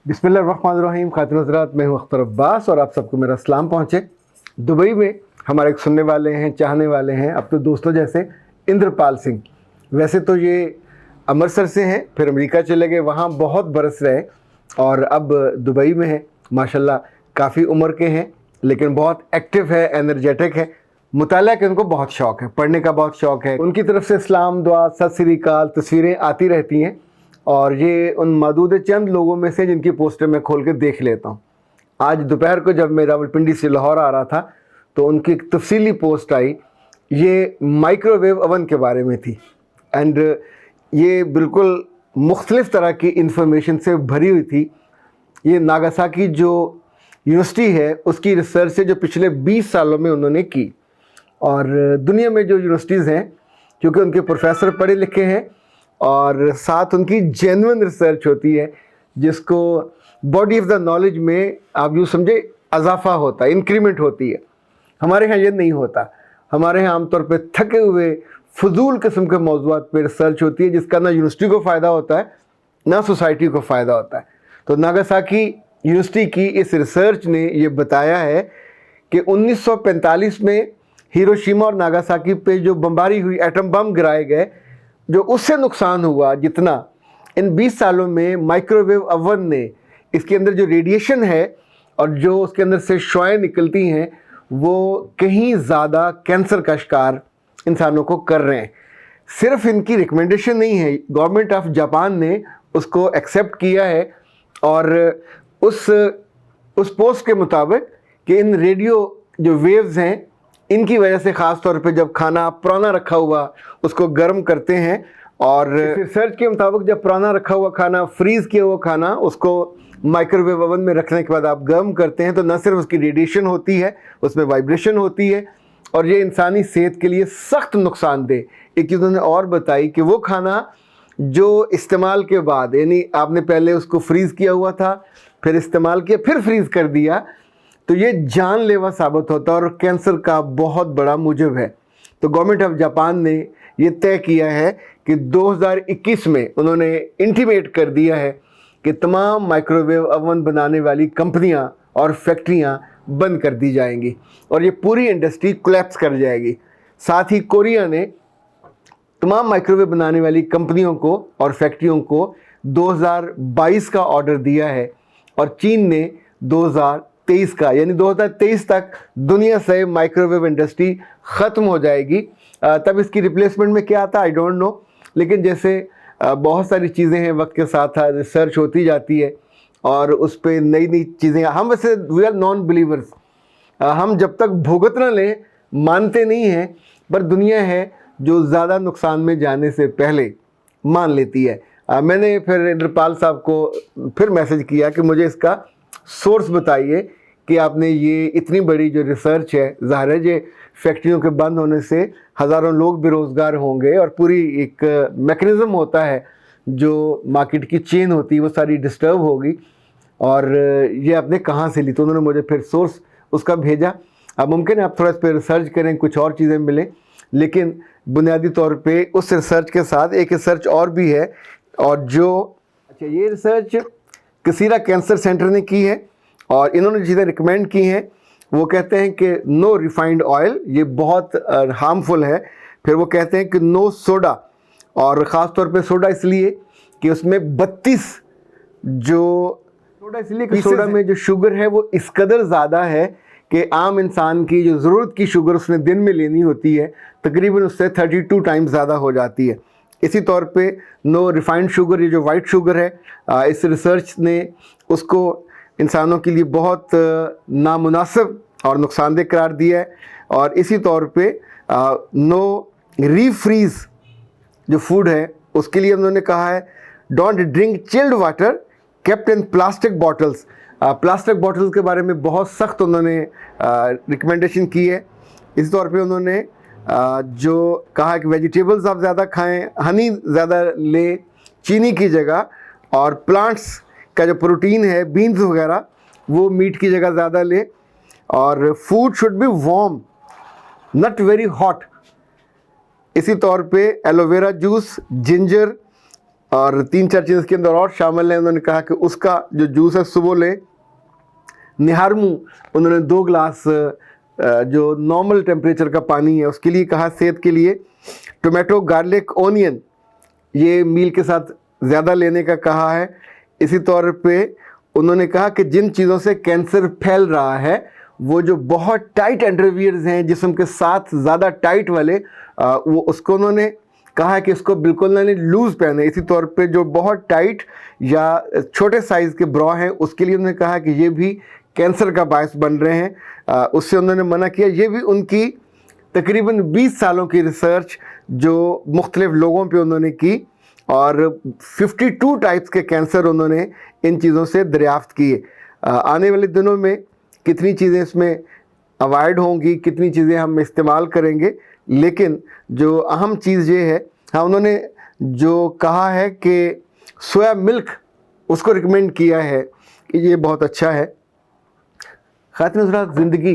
बिस्मिल्लाहिर्रहमानिर्रहीम। खातिन हज़रात, मैं हूँ अख्तर अब्बास और आप सबको मेरा सलाम पहुँचे। दुबई में हमारे एक सुनने वाले हैं, चाहने वाले हैं, अब तो दोस्तों जैसे, इंद्रपाल सिंह। वैसे तो ये अमृतसर से हैं, फिर अमेरिका चले गए, वहाँ बहुत बरस रहे और अब दुबई में हैं। माशाल्लाह काफ़ी उम्र के हैं, लेकिन बहुत एक्टिव है, एनर्जेटिक है। मुताला का उनको बहुत शौक़ है, पढ़ने का बहुत शौक़ है। उनकी तरफ से इस्लाम, दुआ, सत श्री अकाल तस्वीरें आती रहती हैं और ये उन मदूद चंद लोगों में से जिनकी पोस्टर मैं खोल के देख लेता हूँ। आज दोपहर को जब मैं रावलपिंडी से लाहौर आ रहा था तो उनकी एक तफसीली पोस्ट आई, ये माइक्रोवेव ओवन के बारे में थी एंड ये बिल्कुल मुख्तलिफ़ तरह की इंफॉर्मेशन से भरी हुई थी। ये नागासाकी जो यूनिवर्सिटी है उसकी रिसर्च है जो पिछले 20 सालों में उन्होंने की। और दुनिया में जो यूनिवर्सिटीज़ हैं, क्योंकि उनके प्रोफेसर पढ़े लिखे हैं और साथ उनकी जेन्युइन रिसर्च होती है, जिसको बॉडी ऑफ द नॉलेज में आप यूँ समझे अजाफा होता है, इंक्रीमेंट होती है। हमारे यहाँ ये नहीं होता। हमारे यहाँ आमतौर पे थके हुए फजूल किस्म के मौज़ूआत पे रिसर्च होती है, जिसका ना यूनिवर्सिटी को फ़ायदा होता है ना सोसाइटी को फ़ायदा होता है। तो नागासाकी यूनिवर्सिटी की इस रिसर्च ने ये बताया है कि 1945 में हिरोशिमा और नागासाकी पे जो बमबारी हुई, एटम बम गिराए गए, जो उससे नुकसान हुआ जितना इन 20 सालों में माइक्रोवेव ओवन ने, इसके अंदर जो रेडिएशन है और जो उसके अंदर से शुआएं निकलती हैं, वो कहीं ज़्यादा कैंसर का शिकार इंसानों को कर रहे हैं। सिर्फ इनकी रिकमेंडेशन नहीं है, गवर्नमेंट ऑफ जापान ने उसको एक्सेप्ट किया है और उस पोस्ट के मुताबिक कि इन रेडियो जो वेव्स हैं, इनकी वजह से ख़ास तौर पे जब खाना पुराना रखा हुआ उसको गर्म करते हैं और रिसर्च के मुताबिक जब पुराना रखा हुआ खाना, फ्रीज़ किया हुआ खाना, उसको माइक्रोवेव ओवन में रखने के बाद आप गर्म करते हैं तो न सिर्फ उसकी रेडिएशन होती है, उसमें वाइब्रेशन होती है और ये इंसानी सेहत के लिए सख्त नुकसानदेह। एक चीज़ उन्होंने और बताई कि वो खाना जो इस्तेमाल के बाद, यानी आपने पहले उसको फ्रीज़ किया हुआ था, फिर इस्तेमाल किया, फिर फ्रीज़ कर दिया, तो ये जानलेवा साबित होता है और कैंसर का बहुत बड़ा मूजब है। तो गवर्नमेंट ऑफ जापान ने ये तय किया है कि 2021 में उन्होंने इंटीमेट कर दिया है कि तमाम माइक्रोवेव ओवन बनाने वाली कंपनियां और फैक्ट्रियां बंद कर दी जाएंगी और ये पूरी इंडस्ट्री कोलैप्स कर जाएगी। साथ ही कोरिया ने तमाम माइक्रोवेव बनाने वाली कंपनियों को और फैक्ट्रियों को 2022 का ऑर्डर दिया है और चीन ने 2023 का, यानी 2023 तक दुनिया से माइक्रोवेव इंडस्ट्री ख़त्म हो जाएगी। तब इसकी रिप्लेसमेंट में क्या आता है आई डोंट नो, लेकिन जैसे बहुत सारी चीज़ें हैं, वक्त के साथ रिसर्च होती जाती है और उस पर नई नई चीज़ें। हम वैसे वी आर नॉन बिलीवर्स, हम जब तक भुगत न लें मानते नहीं हैं, पर दुनिया है जो ज़्यादा नुकसान में जाने से पहले मान लेती है। मैंने फिर इंद्रपाल साहब को फिर मैसेज किया कि मुझे इसका सोर्स बताइए कि आपने ये इतनी बड़ी जो रिसर्च है, ज़ाहिर है ये फैक्ट्रियों के बंद होने से हज़ारों लोग बेरोज़गार होंगे और पूरी एक मैकेनिज़्म होता है जो मार्केट की चेन होती है वो सारी डिस्टर्ब होगी, और ये आपने कहाँ से ली? तो उन्होंने मुझे फिर सोर्स उसका भेजा। अब मुमकिन है आप थोड़ा इस पर रिसर्च करें, कुछ और चीज़ें मिलें, लेकिन बुनियादी तौर पे उस रिसर्च के साथ एक रिसर्च और भी है, और जो अच्छा ये रिसर्च कसीरा कैंसर सेंटर ने की है और इन्होंने चीज़ें रिकमेंड की हैं। वो कहते हैं कि नो रिफाइंड ऑयल, ये बहुत हार्मफुल है। फिर वो कहते हैं कि नो सोडा, और ख़ास तौर पे सोडा इसलिए कि उसमें 32 जो सोडा, इसलिए कि सोडा में जो शुगर है वो इस कदर ज़्यादा है कि आम इंसान की जो ज़रूरत की शुगर उसने दिन में लेनी होती है तकरीबन उससे 32 टाइम्स ज़्यादा हो जाती है। इसी तौर पे नो रिफाइंड शुगर, ये जो वाइट शुगर है, इस रिसर्च ने उसको इंसानों के लिए बहुत नामुनासिब और नुकसानदेह करार दिया है। और इसी तौर पे नो रीफ्रीज़ जो फूड है उसके लिए उन्होंने कहा है don't drink chilled water kept in plastic bottles. Plastic bottles के बारे में बहुत सख्त उन्होंने रिकमेंडेशन की है। इसी तौर पे उन्होंने जो कहा कि वेजिटेबल्स आप ज़्यादा खाएं, हनी ज़्यादा लें चीनी की जगह, और प्लांट्स का जो प्रोटीन है, बीन्स वगैरह, वो मीट की जगह ज़्यादा लें, और food should be warm not very hot. इसी तौर पे एलोवेरा जूस, जिंजर اور 3-4 चीज़ इसके अंदर और शामिल हैं। उन्होंने कहा कि उसका जो जूस है सुबह लें, निहारमू उन्होंने 2 गिलास जो नॉर्मल टेम्परेचर का पानी है उसके लिए कहा, सेहत के लिए टोमेटो, गार्लिक, ओनियन ये मील के साथ ज़्यादा लेने का कहा है। इसी तौर पे उन्होंने कहा कि जिन चीज़ों से कैंसर फैल रहा है वो जो बहुत टाइट अंडरवियर्स हैं जिस्म के साथ ज़्यादा टाइट वाले, वो उसको उन्होंने कहा है कि इसको बिल्कुल ना लूज़ पहने। इसी तौर पे जो बहुत टाइट या छोटे साइज़ के ब्रा हैं उसके लिए उन्होंने कहा कि ये भी कैंसर का बायस बन रहे हैं, उससे उन्होंने मना किया। ये भी उनकी तकरीबन 20 सालों की रिसर्च जो मुख्तलिफ लोगों पे उन्होंने की और 52 टाइप्स के कैंसर उन्होंने इन चीज़ों से दरियाफ्त किए। आने वाले दिनों में कितनी चीज़ें इसमें अवॉइड होंगी, कितनी चीज़ें हम इस्तेमाल करेंगे, लेकिन जो अहम चीज़ ये है, हाँ उन्होंने जो कहा है कि सोया मिल्क उसको रिकमेंड किया है कि ये बहुत अच्छा है। ख़ातिन हज़रात, ज़िंदगी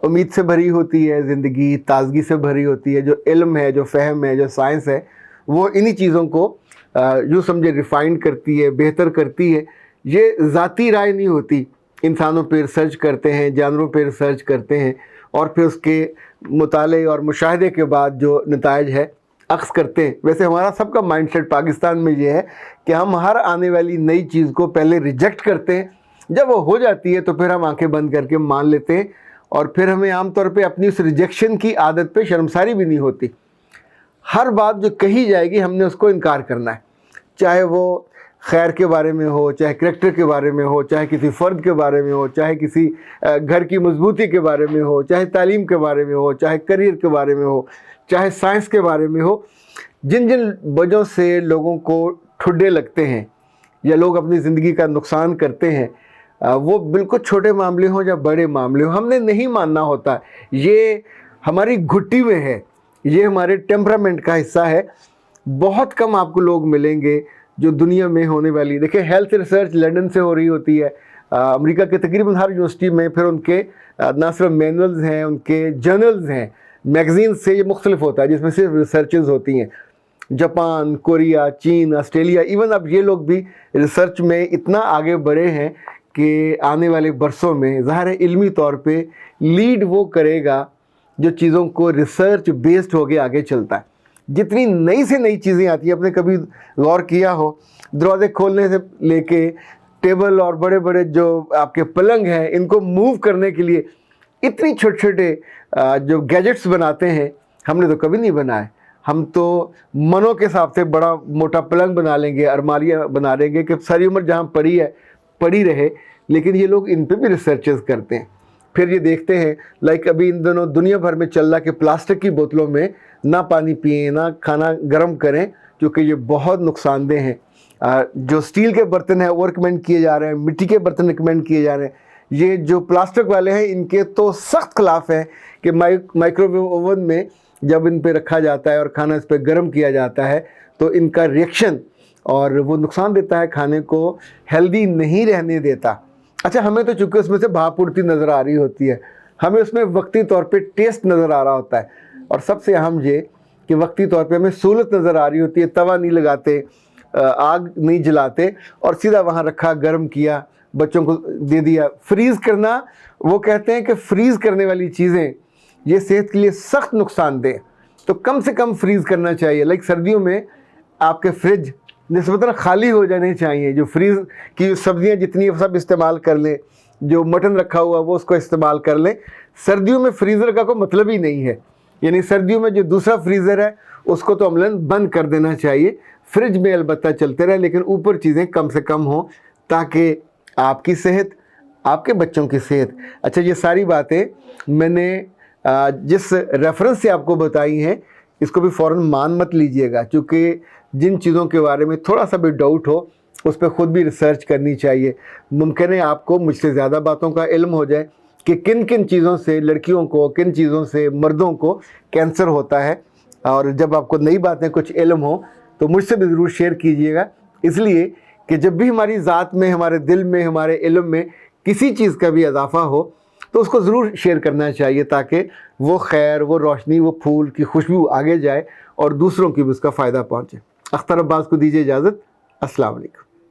उम्मीद से भरी होती है, ज़िंदगी ताज़गी से भरी होती है। जो इल्म है, जो फ़हम है, जो साइंस है, वो इन्हीं चीज़ों को यूँ समझे रिफ़ाइन करती है, बेहतर करती है। ये ज़ाती राय नहीं होती, इंसानों पे रिसर्च करते हैं, जानवरों पे रिसर्च करते हैं और फिर उसके मुताले और मुशाहदे के बाद जो नताइज है अक्स करते हैं। वैसे हमारा सबका माइंडसेट पाकिस्तान में ये है कि हम हर आने वाली नई चीज़ को पहले रिजेक्ट करते हैं, जब वो हो जाती है तो फिर हम आंखें बंद करके मान लेते हैं और फिर हमें आमतौर पे अपनी उस रिजेक्शन की आदत पे शर्मसारी भी नहीं होती। हर बात जो कही जाएगी हमने उसको इनकार करना है, चाहे वो खैर के बारे में हो, चाहे करैक्टर के बारे में हो, चाहे किसी फ़र्द के बारे में हो, चाहे किसी घर की मजबूती के बारे में हो, चाहे तालीम के बारे में हो, चाहे करियर के बारे में हो, चाहे साइंस के बारे में हो। जिन जिन वजहों से लोगों को ठुड्डे लगते हैं या लोग अपनी ज़िंदगी का नुकसान करते हैं, वो बिल्कुल छोटे मामले हों या बड़े मामले हों, हमने नहीं मानना होता। ये हमारी घुट्टी में है, ये हमारे टेम्परामेंट का हिस्सा है। बहुत कम आपको लोग मिलेंगे जो दुनिया में होने वाली, देखिए हेल्थ रिसर्च लंदन से हो रही होती है, अमेरिका के तकरीबन हर यूनिवर्सिटी में, फिर उनके ना सिर्फ मैनुअल्स हैं, उनके जर्नल्स हैं, मैगज़ीन से ये मुख्तलिफ होता है जिसमें सिर्फ रिसर्चेस होती हैं। जापान, कोरिया, चीन, ऑस्ट्रेलिया, इवन अब ये लोग भी रिसर्च में इतना आगे बढ़े हैं कि आने वाले बरसों में ज़ाहिर है इल्मी तौर पे लीड वो करेगा जो चीज़ों को रिसर्च बेस्ड होके आगे चलता है। जितनी नई से नई चीज़ें आती हैं, आपने कभी गौर किया हो, दरवाज़े खोलने से लेके टेबल और बड़े बड़े जो आपके पलंग हैं इनको मूव करने के लिए इतनी छोटे छोटे जो गैजेट्स बनाते हैं, हमने तो कभी नहीं बनाए। हम तो मनों के हिसाब से बड़ा मोटा पलंग बना लेंगे, अलमारियाँ बना लेंगे कि सारी उम्र जहाँ पड़ी है पड़ी रहे, लेकिन ये लोग इन पे भी रिसर्चेस करते हैं। फिर ये देखते हैं लाइक अभी इन दिनों दुनिया भर में चल रहा कि प्लास्टिक की बोतलों में ना पानी पिएं, ना खाना गर्म करें, क्योंकि ये बहुत नुकसानदेह हैं। जो स्टील के बर्तन हैं वो रिकमेंड किए जा रहे हैं, मिट्टी के बर्तन रिकमेंड किए जा रहे हैं। ये जो प्लास्टिक वाले हैं इनके तो सख्त खिलाफ है कि माइक्रोवेव ओवन में जब इन पे रखा जाता है और खाना इस पर गर्म किया जाता है तो इनका रिएक्शन और वो नुकसान देता है, खाने को हेल्दी नहीं रहने देता। अच्छा, हमें तो चूँकि उसमें से भाप उड़ती नज़र आ रही होती है, हमें उसमें वक्ती तौर पे टेस्ट नज़र आ रहा होता है, और सबसे अहम ये कि वक्ती तौर पे हमें सहूलत नज़र आ रही होती है। तवा नहीं लगाते, आग नहीं जलाते और सीधा वहाँ रखा, गर्म किया, बच्चों को दे दिया। फ्रीज़ करना, वो कहते हैं कि फ्रीज़ करने वाली चीज़ें ये सेहत के लिए सख्त नुकसानदेह, तो कम से कम फ्रीज़ करना चाहिए। लाइक सर्दियों में आपके फ्रिज निस्बतन खाली हो जाने चाहिए, जो फ्रीज़ की सब्जियां जितनी सब इस्तेमाल कर लें, जो मटन रखा हुआ वो उसको इस्तेमाल कर लें। सर्दियों में फ्रीज़र का कोई मतलब ही नहीं है, यानी सर्दियों में जो दूसरा फ्रीज़र है उसको तो अमलन बंद कर देना चाहिए। फ्रिज में अलबत्ता चलते रहे, लेकिन ऊपर चीज़ें कम से कम हों ताकि आपकी सेहत, आपके बच्चों की सेहत। अच्छा, ये सारी बातें मैंने जिस रेफरेंस से आपको बताई हैं इसको भी फ़ौरन मान मत लीजिएगा, क्योंकि जिन चीज़ों के बारे में थोड़ा सा भी डाउट हो उस पर ख़ुद भी रिसर्च करनी चाहिए। मुमकिन है आपको मुझसे ज़्यादा बातों का इल्म हो जाए कि किन किन चीज़ों से लड़कियों को, किन चीज़ों से मर्दों को कैंसर होता है, और जब आपको नई बातें कुछ इल्म हो तो मुझसे भी ज़रूर शेयर कीजिएगा, इसलिए कि जब भी हमारी ज़ात में, हमारे दिल में, हमारे इल्म में किसी चीज़ का भी इजाफ़ा हो तो उसको ज़रूर शेयर करना चाहिए, ताकि वो खैर, वो रोशनी, वो फूल की खुशबू आगे जाए और दूसरों की भी उसका फ़ायदा पहुँचे। اختر عباس کو دیجیے اجازت. السلام علیکم.